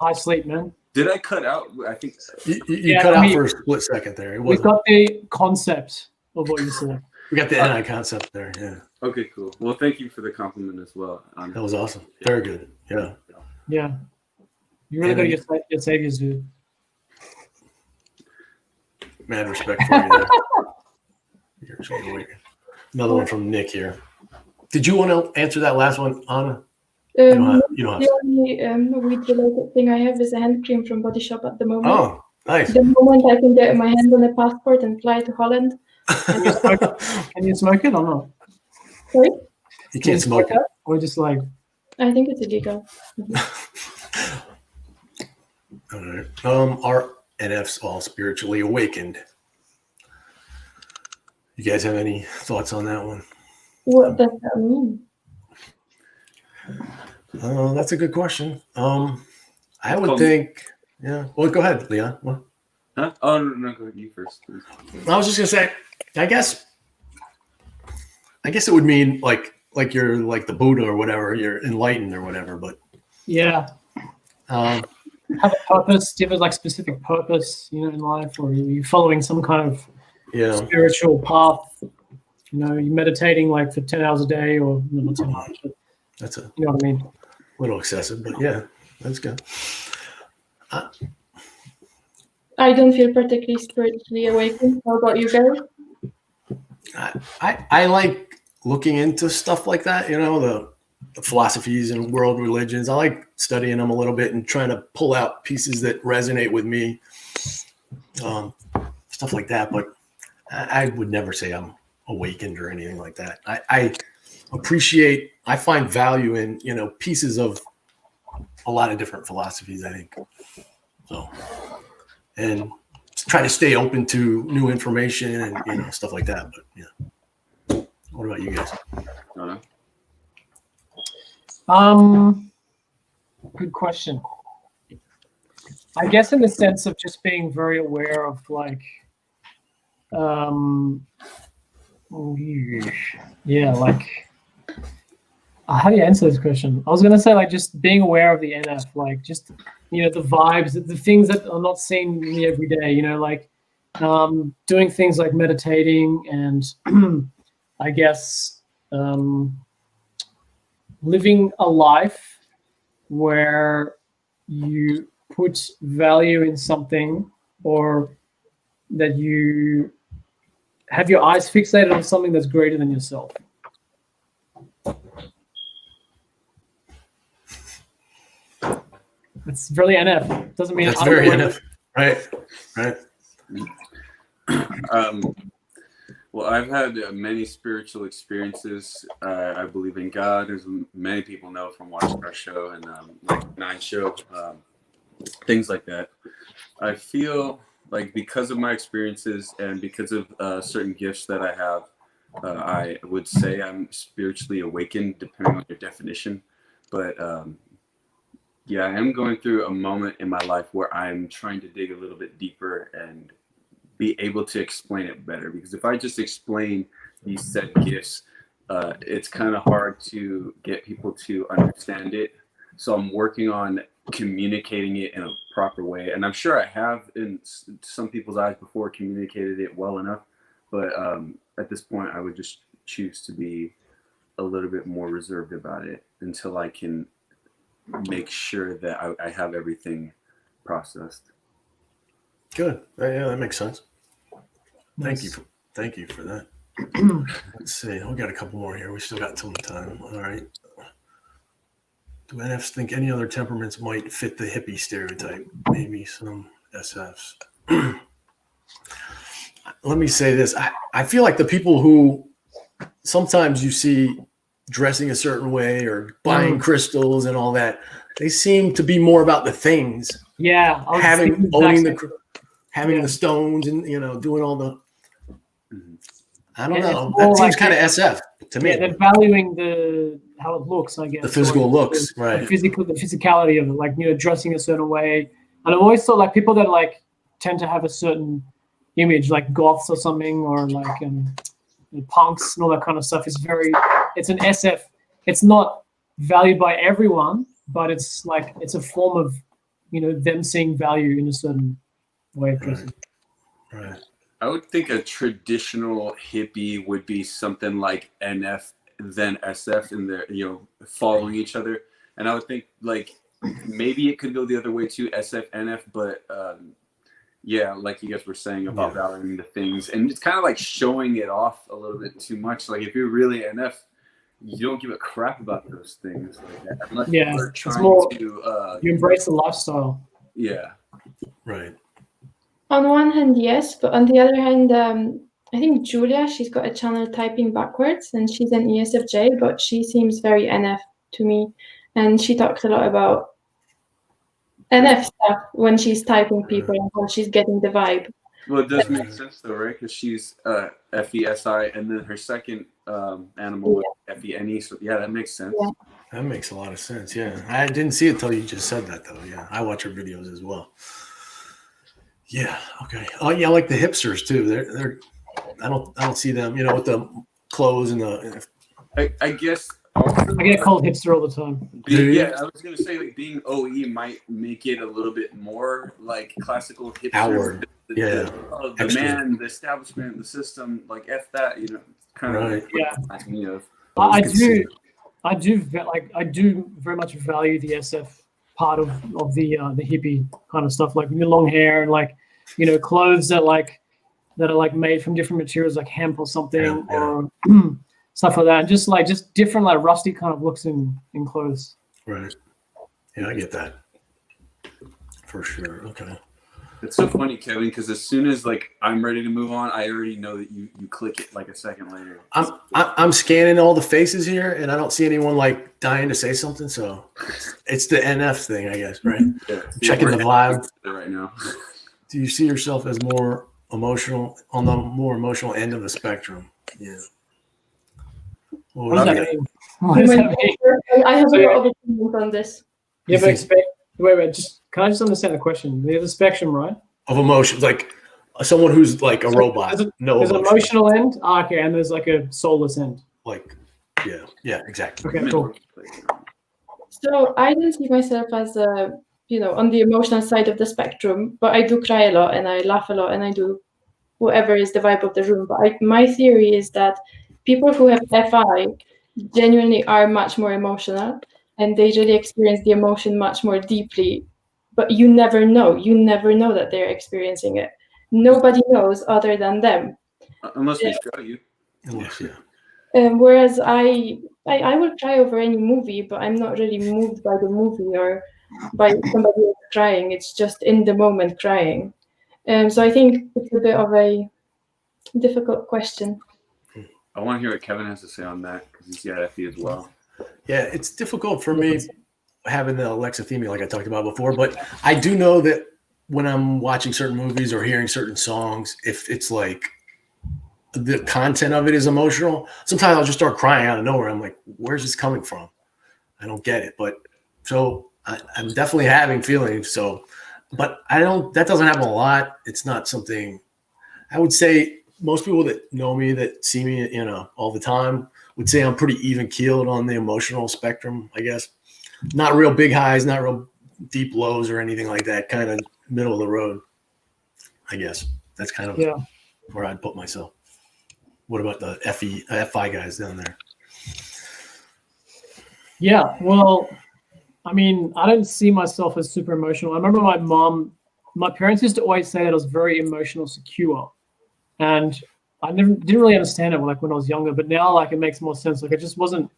I sleep, man. Did I cut out? I think you cut out for a split second there. We got the concept of what you said. We got the NI concept there. Yeah. Okay, cool. Well, thank you for the compliment as well. That was awesome. Very good. Yeah. Yeah. You really got to get saviors, dude. Mad respect for you there. Another one from Nick here. Did you want to answer that last one, Anna? You don't have the only weed-related thing I have is a hand cream from Body Shop at the moment. Oh, Nice. The moment I can get my hands on a passport and fly to Holland. Can you smoke it or not? Sorry? You can't smoke it. Or just like, I think it's illegal. All right. Are NFs all spiritually awakened? You guys have any thoughts on that one? What does that mean? That's a good question. I would think, yeah. Well, go ahead, Leon. What? Huh? Oh, no, go ahead. You first, please. I was just gonna say, I guess it would mean like you're like the Buddha or whatever, you're enlightened or whatever. But yeah, have a purpose. Do you have a specific purpose, in life, or are you following some kind of spiritual path? You're meditating for 10 hours a day, or not 10 hours, but that's a you know what I mean. little excessive, but yeah, that's good. I don't feel particularly spiritually awakened. How about you guys? I like looking into stuff like that, the philosophies and world religions. I like studying them a little bit and trying to pull out pieces that resonate with me, stuff like that. But I would never say I'm awakened or anything like that. I find value in, pieces of a lot of different philosophies, I think. So, and try to stay open to new information and, stuff like that. But yeah. What about you guys? Good question. I guess in the sense of just being very aware of how do you answer this question? I was gonna say just being aware of the NF, just the vibes, the things that are not seen in the everyday. Doing things like meditating and I guess living a life where you put value in something, or that you have your eyes fixated on something that's greater than yourself. It's really NF. Doesn't mean that's very NF, right? Well, I've had many spiritual experiences. I believe in God, as many people know from watching our show and Nine Show, things like that. I feel like because of my experiences and because of certain gifts that I have, I would say I'm spiritually awakened, depending on your definition. But yeah, I am going through a moment in my life where I'm trying to dig a little bit deeper and be able to explain it better. Because if I just explain these set gifts, it's kind of hard to get people to understand it. So I'm working on communicating it in a proper way. And I'm sure I have in some people's eyes before communicated it well enough. But at this point, I would just choose to be a little bit more reserved about it until I can make sure that I have everything processed. Good. Yeah, that makes sense. Nice. Thank you for that. Let's see. We got a couple more here. We still got some time. All right. Do NFs think any other temperaments might fit the hippie stereotype? Maybe some SFs. Let me say this. I feel like the people who sometimes you see dressing a certain way or buying crystals and all that, they seem to be more about the things. Yeah. Having the stones and, doing all the, I don't know. That seems kind of SF to me. Yeah, they're valuing how it looks, I guess. The physical looks, right. The physicality of it, dressing a certain way. And I've always thought people that tend to have a certain image, like goths or something, or punks and all that kind of stuff, it's an SF. It's not valued by everyone, but it's a form of, them seeing value in a certain way of dressing. Right. I would think a traditional hippie would be something like NF, then SF, and they're following each other. And I would think maybe it could go the other way too, SF, NF, but yeah, like you guys were saying about valuing the things, and it's kind of showing it off a little bit too much. If you're really NF, you don't give a crap about those things unless you're trying to you embrace the lifestyle. Yeah. Right. On one hand, yes, but on the other hand, I think Julia, she's got a channel typing backwards, and she's an ESFJ, but she seems very NF to me, and she talks a lot about NF stuff when she's typing people and when she's getting the vibe. Well, it does make sense though, right? Because she's FESI, and then her second animal was FENE. So yeah, that makes sense. Yeah. That makes a lot of sense. Yeah, I didn't see it till you just said that though. Yeah, I watch her videos as well. Yeah. Okay. Oh yeah, I like the hipsters too. They're. I don't see them. You know, with the clothes and the. I guess. Also, I get called hipster all the time. Yeah, I was gonna say like being OE might make it a little bit more like classical hipster. Outward. The man, the establishment, the system, like F that, you know, kind of Right. Yeah. reminds me of. I do very much value the SF part of the hippie kind of stuff, like long hair and like, you know, clothes that are like made from different materials like hemp or something or stuff like that, and just different like rusty kind of looks in clothes. Right. Yeah, I get that for sure. Okay. It's so funny, Kevin, because as soon as like I'm ready to move on, I already know that you click it like a second later. I'm scanning all the faces here, and I don't see anyone like dying to say something. So it's the NF thing, I guess, right? Yeah. Checking the vibe right now. Do you see yourself as more emotional on the more emotional end of the spectrum? Yeah. What does that mean? What does that mean? I have a lot of opinions on this. Yeah, but wait, just can I just understand the question? There's a spectrum, right? Of emotions, like someone who's like a robot. There's no an emotion. emotional end. Okay, and there's like a soulless end. Like, yeah, exactly. Okay, cool. So I don't see myself as on the emotional side of the spectrum, but I do cry a lot and I laugh a lot and I do whatever is the vibe of the room. But my theory is that people who have FI genuinely are much more emotional and they really experience the emotion much more deeply. But you never know. You never know that they're experiencing it. Nobody knows other than them. Unless we show you. Whereas I will cry over any movie, but I'm not really moved by the movie or by somebody else crying. It's just in the moment crying. So I think it's a bit of a difficult question. I want to hear what Kevin has to say on that because he's got FE as well. Yeah, it's difficult for me having the alexithymia like I talked about before, but I do know that when I'm watching certain movies or hearing certain songs, if it's like the content of it is emotional, sometimes I'll just start crying out of nowhere. I'm like, where's this coming from? I don't get it. But so I'm definitely having feelings. So, but that doesn't happen a lot. It's not something I would say most people that know me, that see me, all the time would say I'm pretty even keeled on the emotional spectrum, I guess. Not real big highs, not real deep lows or anything like that, kind of middle of the road, I guess. That's kind of where I'd put myself. What about the FI guys down there? Yeah, well, I mean, I don't see myself as super emotional. I remember my parents used to always say that I was very emotional secure. And I didn't really understand it like when I was younger, but now like it makes more sense. Like it just wasn't,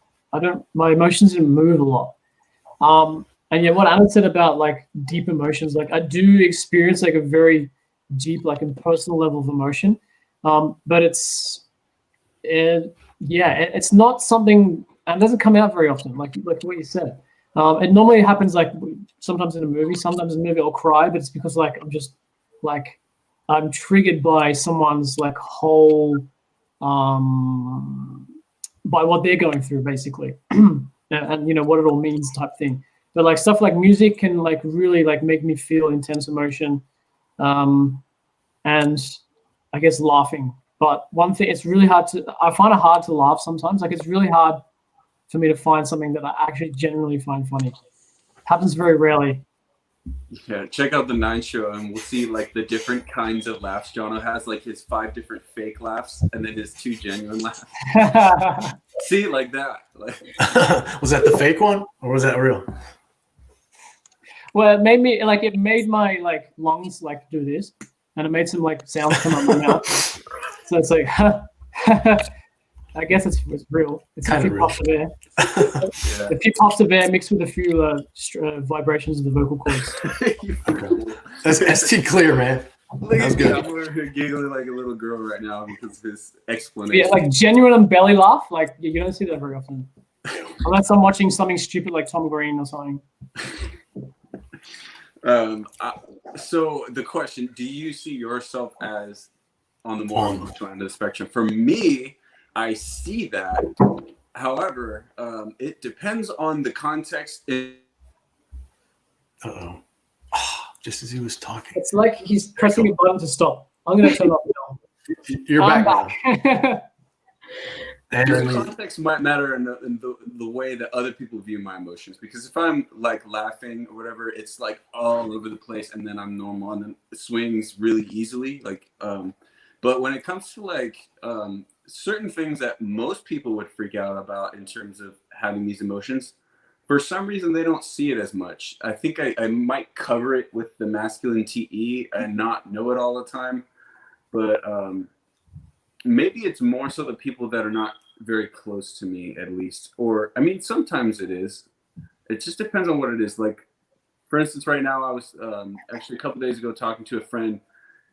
my emotions didn't move a lot. And yeah, what Anna said about like deep emotions, like I do experience like a very deep, like in personal level of emotion. But it's not something, and it doesn't come out very often, like what you said. It normally happens like sometimes in a movie, sometimes in a movie I'll cry, but it's because like I'm just like, I'm triggered by someone's like whole, by what they're going through basically, and what it all means type thing. But like stuff like music can like really like make me feel intense emotion, and I guess laughing. But one thing, it's really hard I find it hard to laugh sometimes. Like it's really hard for me to find something that I actually genuinely find funny. Happens very rarely. Yeah, check out the 9 show and we'll see like the different kinds of laughs. Jono has like his 5 different fake laughs and then his 2 genuine laughs. See, like that. Like. Was that the fake one or was that real? Well, it made my like lungs like do this, and it made some like sounds come out of my mouth. So it's like, I guess it's real. It's kind of real. Puffs of air. A few puffs of air mixed with a few vibrations of the vocal cords. Okay. That's ST clear, man. Look That was at me, good. I'm over here giggling like a little girl right now because of his explanation. Yeah, like genuine and belly laugh. Like you don't see that very often, unless I'm watching something stupid like Tom Green or something. So the question: do you see yourself as on the more emotional end of the spectrum? For me, I see that. However, it depends on the context. Uh-oh. Just as he was talking. It's like he's pressing a button to stop. I'm gonna turn off now. You're I'm back now. Your And context might matter in the way that other people view my emotions. Because if I'm like laughing or whatever, it's like all over the place, and then I'm normal, and then it swings really easily. Like, but when it comes to like certain things that most people would freak out about in terms of having these emotions, for some reason they don't see it as much. I think I might cover it with the masculine TE and not know it all the time, but maybe it's more so the people that are not very close to me, at least. Or I mean, sometimes it is. It just depends on what it is. Like, for instance, right now I was actually a couple days ago talking to a friend,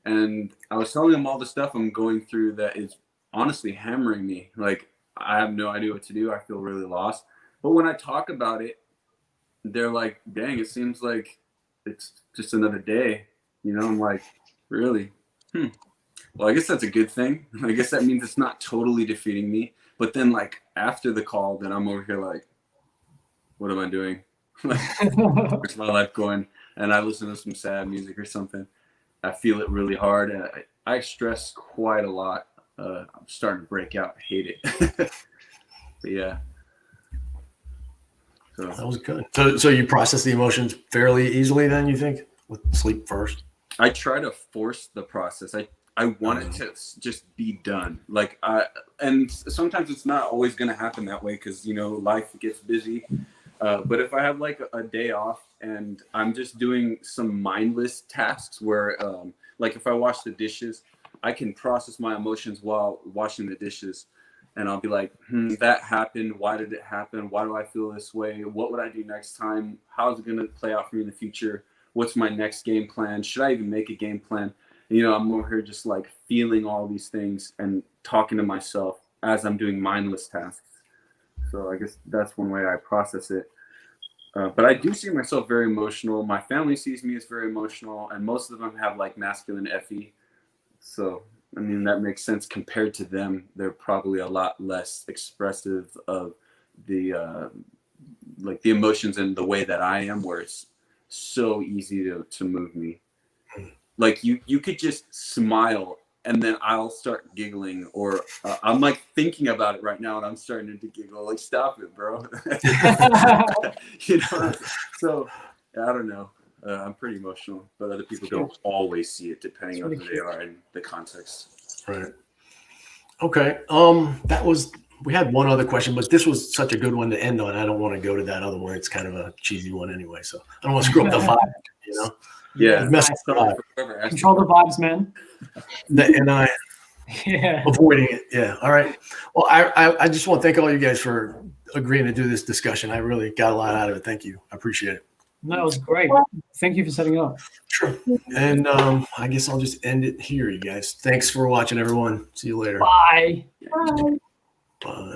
and I was telling him all the stuff I'm going through that is honestly hammering me. Like, I have no idea what to do. I feel really lost. But when I talk about it, they're like, dang, it seems like it's just another day. You know, I'm like, really? Well, I guess that's a good thing. I guess that means it's not totally defeating me. But then, like, after the call, then I'm over here like, what am I doing? Where's my life going? And I listen to some sad music or something. I feel it really hard. And I stress quite a lot. I'm starting to break out. I hate it. But yeah. So that was good. So you process the emotions fairly easily then, you think, with sleep first? I try to force the process. I want it to just be done. Like, and sometimes it's not always going to happen that way because, you know, life gets busy. But if I have like a day off and I'm just doing some mindless tasks where, like if I wash the dishes, I can process my emotions while washing the dishes. And I'll be like, that happened. Why did it happen? Why do I feel this way? What would I do next time? How is it going to play out for me in the future? What's my next game plan? Should I even make a game plan? You know, I'm over here just like feeling all these things and talking to myself as I'm doing mindless tasks. So I guess that's one way I process it. But I do see myself very emotional. My family sees me as very emotional, and most of them have like masculine FE. So, I mean, that makes sense compared to them. They're probably a lot less expressive of the like the emotions in the way that I am, where it's so easy to move me. Like you could just smile and then I'll start giggling, or I'm like thinking about it right now and I'm starting to giggle. Like, stop it, bro. You know. So I don't know. I'm pretty emotional, but other people don't always see it depending on who they are and the context. Right. Okay. We had one other question, but this was such a good one to end on. I don't want to go to that other one. It's kind of a cheesy one anyway, so I don't want to screw up the vibe, you know? Yeah. Control the vibes, man. And I avoiding it. Yeah. All right. Well, I just want to thank all you guys for agreeing to do this discussion. I really got a lot out of it. Thank you. I appreciate it. No, it was great. Thank you for setting up. Sure. And I guess I'll just end it here, you guys. Thanks for watching, everyone. See you later. Bye. Bye. Bye.